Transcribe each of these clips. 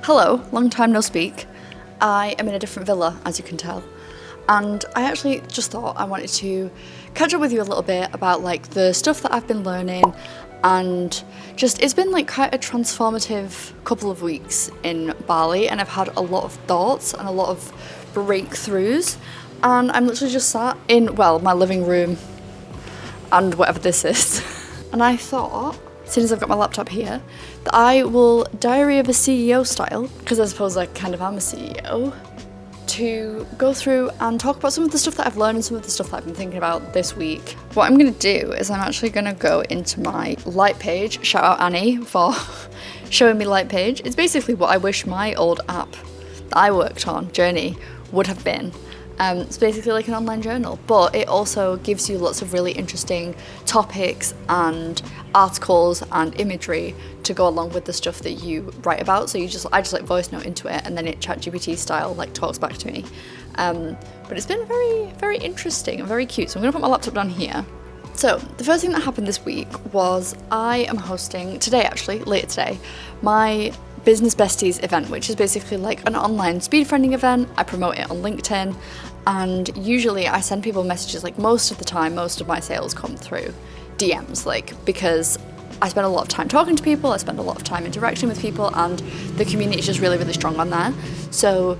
Hello, long time no speak. I am in a different villa, as you can tell. And I actually just thought I wanted to catch up with you a little bit about like the stuff that I've been learning, and just it's been like quite a transformative couple of weeks in Bali, and I've had a lot of thoughts and a lot of breakthroughs, and I'm literally just sat in, well, my living room and whatever this is. And I thought, since as I've got my laptop here, that I will diary of a CEO style, because I suppose I kind of am a CEO, to go through and talk about some of the stuff that I've learned and some of the stuff that I've been thinking about this week. What I'm going to do is I'm actually going to go into my Light page. Shout out Annie for showing me Light page. It's basically what I wish my old app that I worked on, Journey, would have been. It's basically like an online journal, but it also gives you lots of really interesting topics and articles and imagery to go along with the stuff that you write about. So I just like voice note into it, and then it ChatGPT style like talks back to me. But it's been very, very interesting and very cute. So I'm gonna put my laptop down here. So the first thing that happened this week was I am hosting today, actually later today, my Business Besties event, which is basically like an online speed friending event. I promote it on LinkedIn, and usually I send people messages. Like most of the time, most of my sales come through DMs, like because I spend a lot of time talking to people, I spend a lot of time interacting with people, and the community is just really, really strong on there. So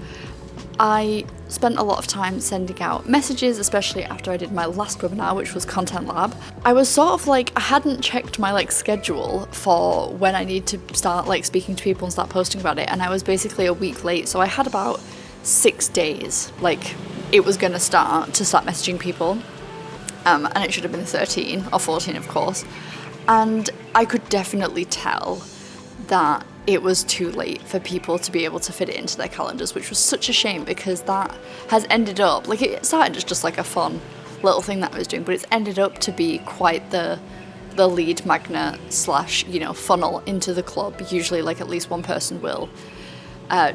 I spent a lot of time sending out messages, especially after I did my last webinar, which was Content Lab. I was sort of like, I hadn't checked my like schedule for when I need to start like speaking to people and start posting about it, and I was basically a week late. So I had about 6 days, like it was gonna start messaging people, and it should have been 13 or 14, of course. And I could definitely tell that it was too late for people to be able to fit it into their calendars, which was such a shame, because that has ended up, like it started as just like a fun little thing that I was doing, but it's ended up to be quite the lead magnet slash, funnel into the club. Usually like at least one person will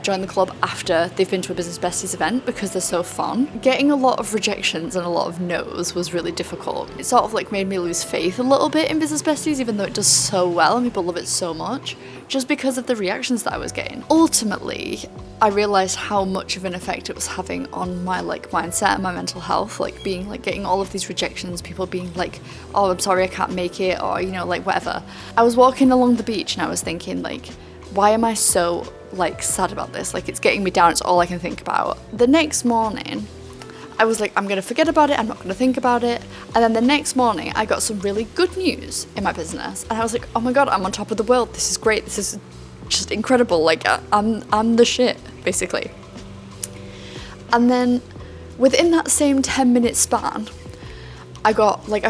join the club after they've been to a Business Besties event, because they're so fun. Getting a lot of rejections and a lot of no's was really difficult. It sort of like made me lose faith a little bit in Business Besties, even though it does so well and people love it so much, just because of the reactions that I was getting. Ultimately, I realized how much of an effect it was having on my like mindset and my mental health, like being like getting all of these rejections, people being like, oh, I'm sorry I can't make it, or like whatever. I was walking along the beach and I was thinking like, why am I so like sad about this? Like it's getting me down, it's all I can think about. The next morning I was like, I'm gonna forget about it, I'm not gonna think about it. And then the next morning I got some really good news in my business, and I was like, oh my god, I'm on top of the world, this is great, this is just incredible, like I'm the shit, basically. And then within that same 10-minute span, I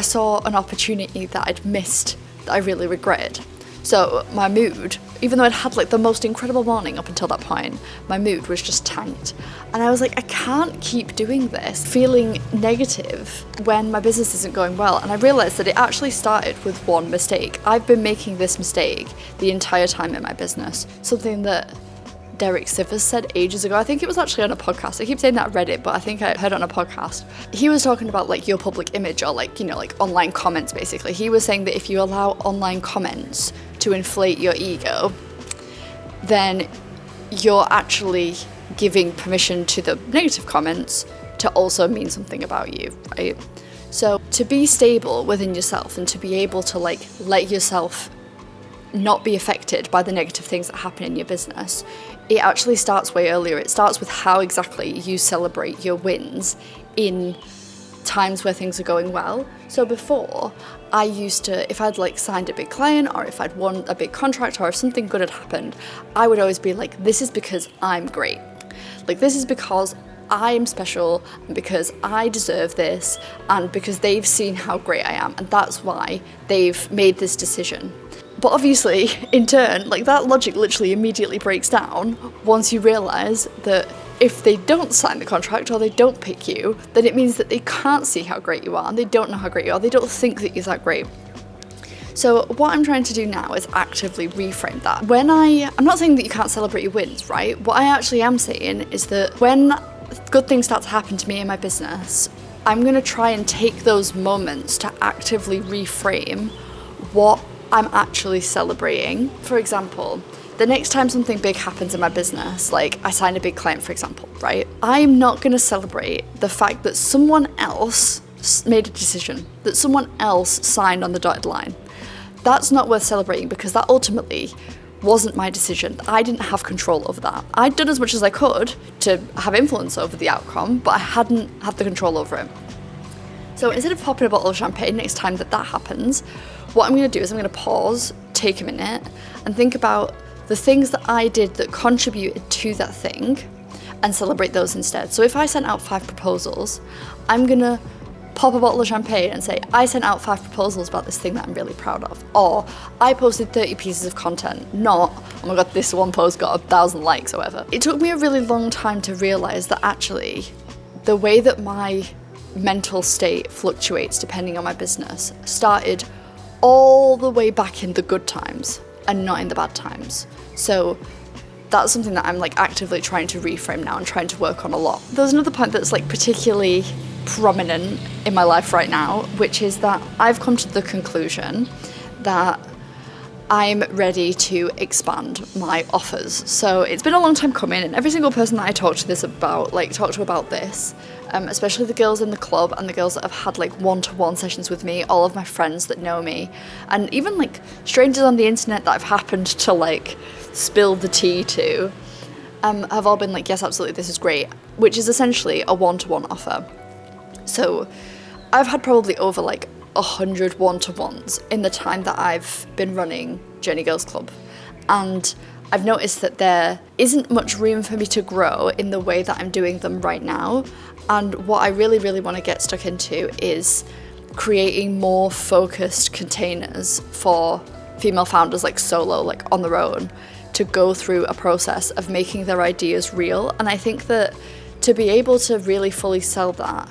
saw an opportunity that I'd missed that I really regretted. So my mood, even though I'd had like the most incredible morning up until that point, my mood was just tanked. And I was like, I can't keep doing this, feeling negative when my business isn't going well. And I realized that it actually started with one mistake. I've been making this mistake the entire time in my business. Something that Derek Sivers said ages ago. I think it was actually on a podcast. I keep saying that I read it, but I think I heard it on a podcast. He was talking about like your public image, or like, like online comments basically. He was saying that if you allow online comments to inflate your ego, then you're actually giving permission to the negative comments to also mean something about you, right? So to be stable within yourself and to be able to like let yourself not be affected by the negative things that happen in your business, it actually starts way earlier. It starts with how exactly you celebrate your wins in times where things are going well. So before, I used to, if I'd like signed a big client, or if I'd won a big contract, or if something good had happened, I would always be like, this is because I'm great. Like, this is because I am special, and because I deserve this, and because they've seen how great I am, and that's why they've made this decision. But obviously, in turn, like that logic literally immediately breaks down once you realise that if they don't sign the contract or they don't pick you, then it means that they can't see how great you are, and they don't know how great you are, they don't think that you're that great. So what I'm trying to do now is actively reframe that. I'm not saying that you can't celebrate your wins, right? What I actually am saying is that when good things start to happen to me in my business, I'm going to try and take those moments to actively reframe what I'm actually celebrating. For example, the next time something big happens in my business, like I signed a big client, for example, right? I'm not going to celebrate the fact that someone else made a decision, that someone else signed on the dotted line. That's not worth celebrating, because that ultimately wasn't my decision. I didn't have control over that. I'd done as much as I could to have influence over the outcome, but I hadn't had the control over it. So instead of popping a bottle of champagne next time that happens, what I'm going to do is I'm going to pause, take a minute, and think about the things that I did that contributed to that thing and celebrate those instead. So if I sent out 5 proposals, I'm going to pop a bottle of champagne and say, I sent out 5 proposals about this thing that I'm really proud of. Or I posted 30 pieces of content, not, oh my god, this one post got 1,000 likes or whatever. It took me a really long time to realize that actually the way that my mental state fluctuates depending on my business started all the way back in the good times and not in the bad times. So that's something that I'm like actively trying to reframe now and trying to work on a lot. There's another point that's like particularly prominent in my life right now, which is that I've come to the conclusion that I'm ready to expand my offers. So it's been a long time coming, and every single person that I talk to this about, especially the girls in the club and the girls that have had like one-to-one sessions with me, all of my friends that know me, and even like strangers on the internet that I've happened to like spill the tea to, have all been like, yes, absolutely, this is great, which is essentially a one-to-one offer. So I've had probably over like 100 one-to-ones in the time that I've been running Journey Girls Club, and I've noticed that there isn't much room for me to grow in the way that I'm doing them right now. And what I really, really want to get stuck into is creating more focused containers for female founders, like solo, like on their own, to go through a process of making their ideas real. And I think that to be able to really fully sell that,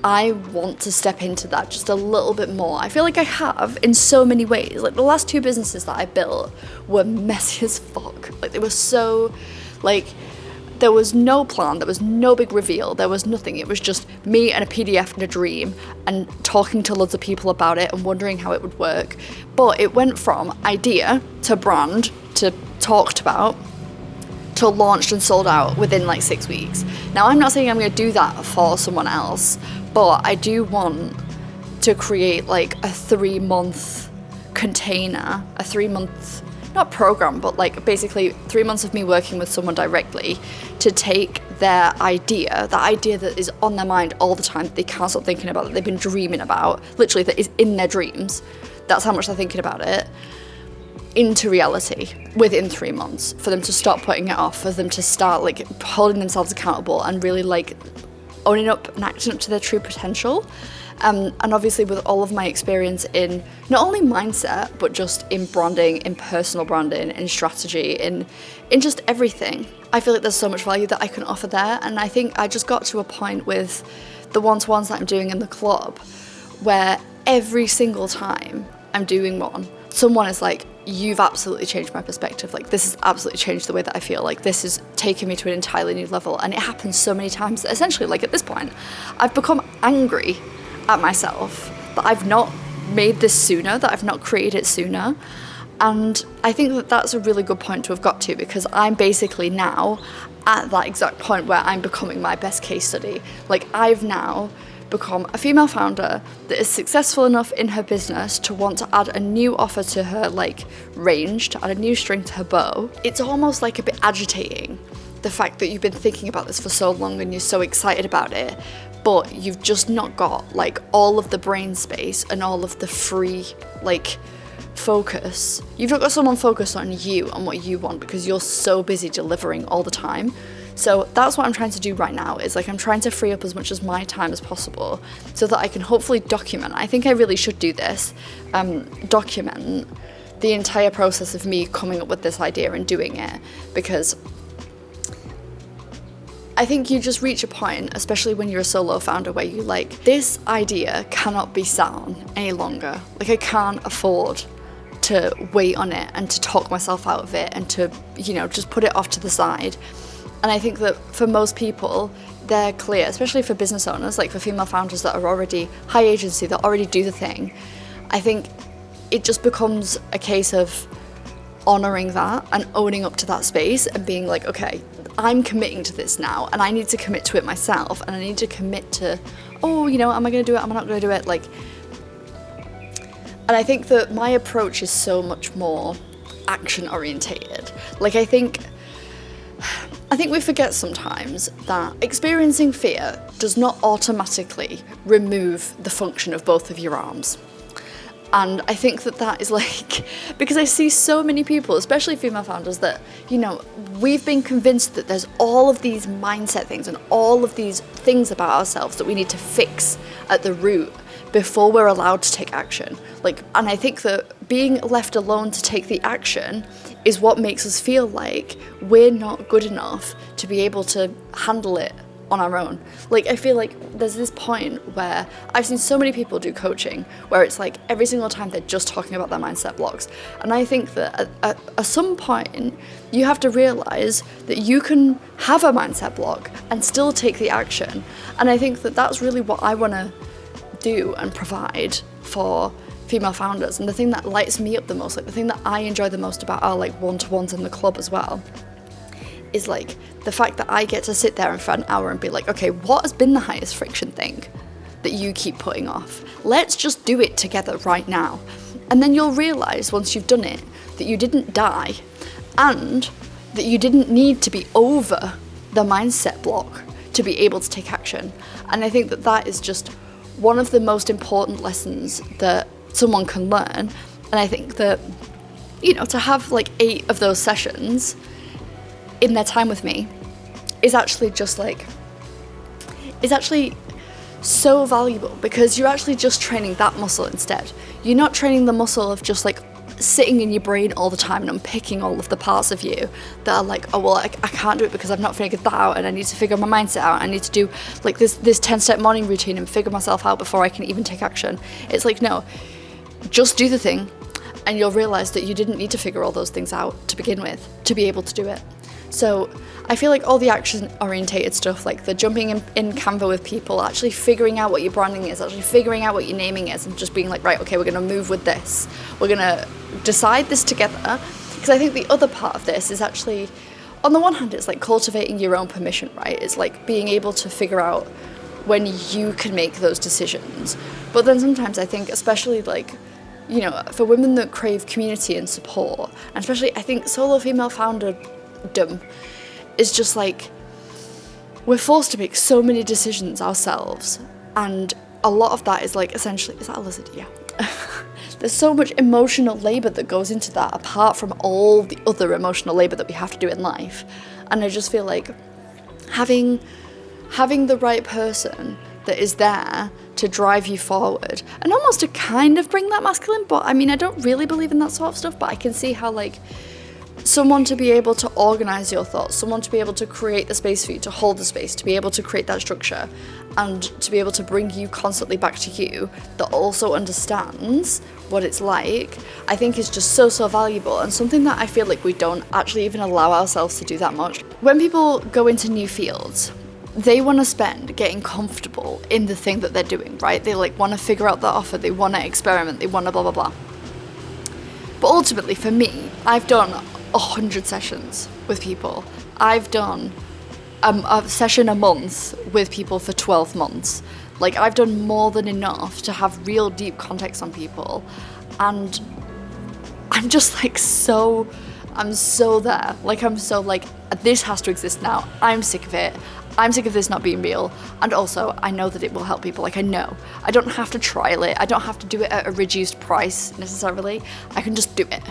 I want to step into that just a little bit more. I feel like I have in so many ways. Like the last 2 businesses that I built were messy as fuck. Like they were so, like, there was no plan, there was no big reveal, there was nothing. It was just me and a PDF and a dream and talking to loads of people about it and wondering how it would work. But it went from idea to brand to talked about to launched and sold out within like 6 weeks. Now, I'm not saying I'm going to do that for someone else, but I do want to create like a 3-month container, a 3-month, not program, but like basically 3 months of me working with someone directly to take their idea, the idea that is on their mind all the time, that they can't stop thinking about, that they've been dreaming about, literally that is in their dreams, that's how much they're thinking about it, into reality within 3 months, for them to stop putting it off, for them to start like holding themselves accountable and really like owning up and acting up to their true potential. And obviously with all of my experience in not only mindset, but just in branding, in personal branding, in strategy, in just everything, I feel like there's so much value that I can offer there. And I think I just got to a point with the one-to-ones that I'm doing in the club where every single time I'm doing one, someone is like, you've absolutely changed my perspective. Like, this has absolutely changed the way that I feel. Like, this has taken me to an entirely new level. And it happens so many times that essentially, like, at this point, I've become angry at myself that I've not made this sooner, that I've not created it sooner. And I think that that's a really good point to have got to, because I'm basically now at that exact point where I'm becoming my best case study. Like, I've now become a female founder that is successful enough in her business to want to add a new offer to her like range, to add a new string to her bow. It's almost like a bit agitating, the fact that you've been thinking about this for so long and you're so excited about it, but you've just not got like all of the brain space and all of the free like focus. You've not got someone focused on you and what you want because you're so busy delivering all the time. So that's what I'm trying to do right now, is like I'm trying to free up as much of my time as possible so that I can hopefully document. I think I really should do this, document the entire process of me coming up with this idea and doing it, because I think you just reach a point, especially when you're a solo founder, where you like, this idea cannot be sat on any longer. Like, I can't afford to wait on it and to talk myself out of it and to, you know, just put it off to the side. And I think that for most people, they're clear, especially for business owners, like for female founders that are already high agency, that already do the thing. I think it just becomes a case of honouring that and owning up to that space and being like, okay, I'm committing to this now, and I need to commit to it myself, and I need to commit to, oh, you know, am I going to do it? Am I not going to do it? Like, and I think that my approach is so much more action orientated. Like, I think we forget sometimes that experiencing fear does not automatically remove the function of both of your arms. And I think that is like, because I see so many people, especially female founders, that, you know, we've been convinced that there's all of these mindset things and all of these things about ourselves that we need to fix at the root before we're allowed to take action. Like, and I think that being left alone to take the action is what makes us feel like we're not good enough to be able to handle it on our own. Like, I feel like there's this point where I've seen so many people do coaching where it's like every single time they're just talking about their mindset blocks. And I think that at some point you have to realize that you can have a mindset block and still take the action. And I think that that's really what I want to do and provide for female founders. And the thing that lights me up the most, like the thing that I enjoy the most about our like one-to-ones in the club as well, is like the fact that I get to sit there for an hour and be like, okay, what has been the highest friction thing that you keep putting off? Let's just do it together right now. And then you'll realize once you've done it that you didn't die and that you didn't need to be over the mindset block to be able to take action. And I think that is just one of the most important lessons that someone can learn. And I think that, you know, to have like 8 of those sessions in their time with me is actually just like, is actually so valuable, because you're actually just training that muscle instead. You're not training the muscle of just like sitting in your brain all the time and unpicking all of the parts of you that are like, oh, well, I can't do it because I've not figured that out, and I need to figure my mindset out. I need to do like this 10-step morning routine and figure myself out before I can even take action. It's like, no, just do the thing, and you'll realize that you didn't need to figure all those things out to begin with to be able to do it. So I feel like all the action-orientated stuff, like the jumping in Canva with people, actually figuring out what your branding is, actually figuring out what your naming is, and just being like, right, okay, we're going to move with this. We're going to decide this together. Because I think the other part of this is actually, on the one hand, it's like cultivating your own permission, right? It's like being able to figure out when you can make those decisions. But then sometimes I think, especially like, you know, for women that crave community and support, and especially I think solo female founderdom is just like, we're forced to make so many decisions ourselves, and a lot of that is like, essentially, is that a lizard? Yeah. There's so much emotional labour that goes into that, apart from all the other emotional labour that we have to do in life. And I just feel like having the right person that is there to drive you forward, and almost to kind of bring that masculine, but I mean, I don't really believe in that sort of stuff, but I can see how like someone to be able to organize your thoughts, someone to be able to create the space for you, to hold the space, to be able to create that structure, and to be able to bring you constantly back to you, that also understands what it's like, I think is just so valuable, and something that I feel like we don't actually even allow ourselves to do that much. When people go into new fields, they want to spend getting comfortable in the thing that they're doing, right? They like want to figure out the offer, they want to experiment, they want to blah blah blah. But ultimately for me, I've done 100 sessions with people. I've done a session a month with people for 12 months. Like, I've done more than enough to have real deep context on people, and I'm just like I'm so there. Like, I'm so like, this has to exist now. I'm sick of it. I'm sick of this not being real. And also, I know that it will help people. Like, I know. I don't have to trial it. I don't have to do it at a reduced price necessarily. I can just do it.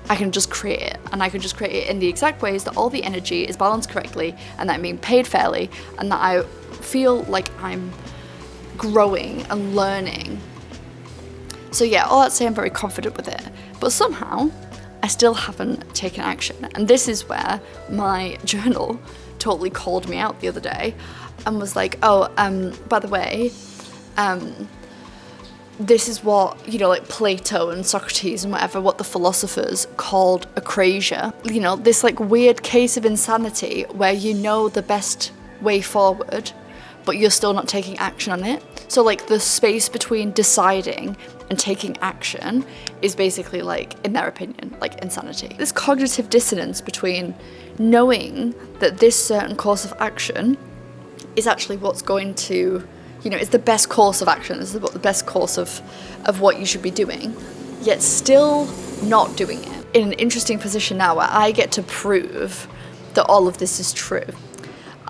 I can just create it. And I can just create it in the exact ways that all the energy is balanced correctly, and that I'm being paid fairly, and that I feel like I'm growing and learning. So yeah, all that to say, I'm very confident with it. But somehow, I still haven't taken action. And this is where my journal totally called me out the other day and was like, oh, by the way, this is what, you know, like Plato and Socrates and whatever, what the philosophers called acrasia. You know, this like weird case of insanity where you know the best way forward, but you're still not taking action on it. So like the space between deciding and taking action is basically like, in their opinion, like insanity. This cognitive dissonance between knowing that this certain course of action is actually what's going to, you know, is the best course of action, is the best course of what you should be doing, yet still not doing it. In an interesting position now where I get to prove that all of this is true.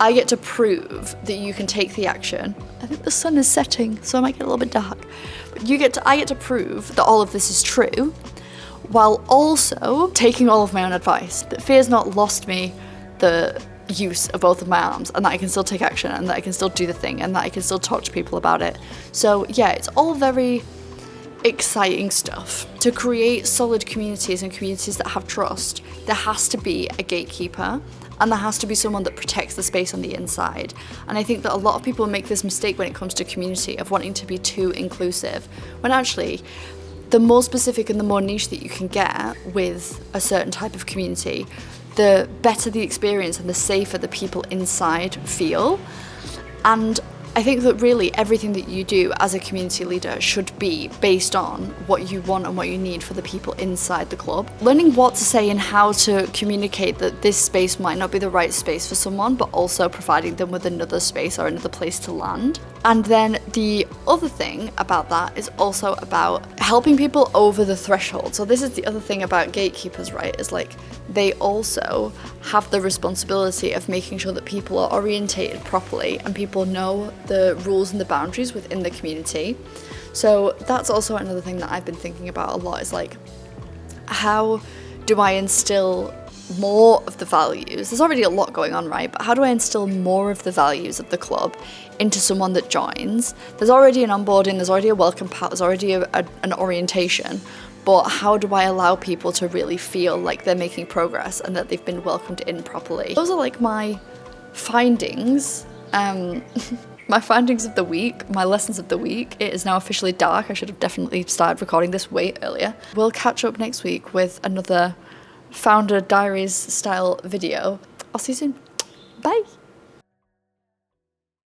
I get to prove that you can take the action. I think the sun is setting, so I might get a little bit dark. But I get to prove that all of this is true, while also taking all of my own advice. That fear's not lost me the use of both of my arms, and that I can still take action, and that I can still do the thing, and that I can still talk to people about it. So yeah, it's all very exciting stuff. To create solid communities and communities that have trust, there has to be a gatekeeper, and there has to be someone that protects the space on the inside. And I think that a lot of people make this mistake when it comes to community of wanting to be too inclusive, when actually the more specific and the more niche that you can get with a certain type of community, the better the experience and the safer the people inside feel. And I think that really everything that you do as a community leader should be based on what you want and what you need for the people inside the club. Learning what to say and how to communicate that this space might not be the right space for someone, but also providing them with another space or another place to land. And then the other thing about that is also about helping people over the threshold. So this is the other thing about gatekeepers, right? Is like they also have the responsibility of making sure that people are orientated properly and people know the rules and the boundaries within the community. So that's also another thing that I've been thinking about a lot, is like, how do I instill more of the values? There's already a lot going on, right? But how do I instill more of the values of the club into someone that joins? There's already an onboarding, there's already a welcome pack, there's already an orientation. But how do I allow people to really feel like they're making progress and that they've been welcomed in properly? Those are like my findings. My findings of the week, my lessons of the week. It is now officially dark. I should have definitely started recording this way earlier. We'll catch up next week with another Founder Diaries style video. I'll see you soon. Bye.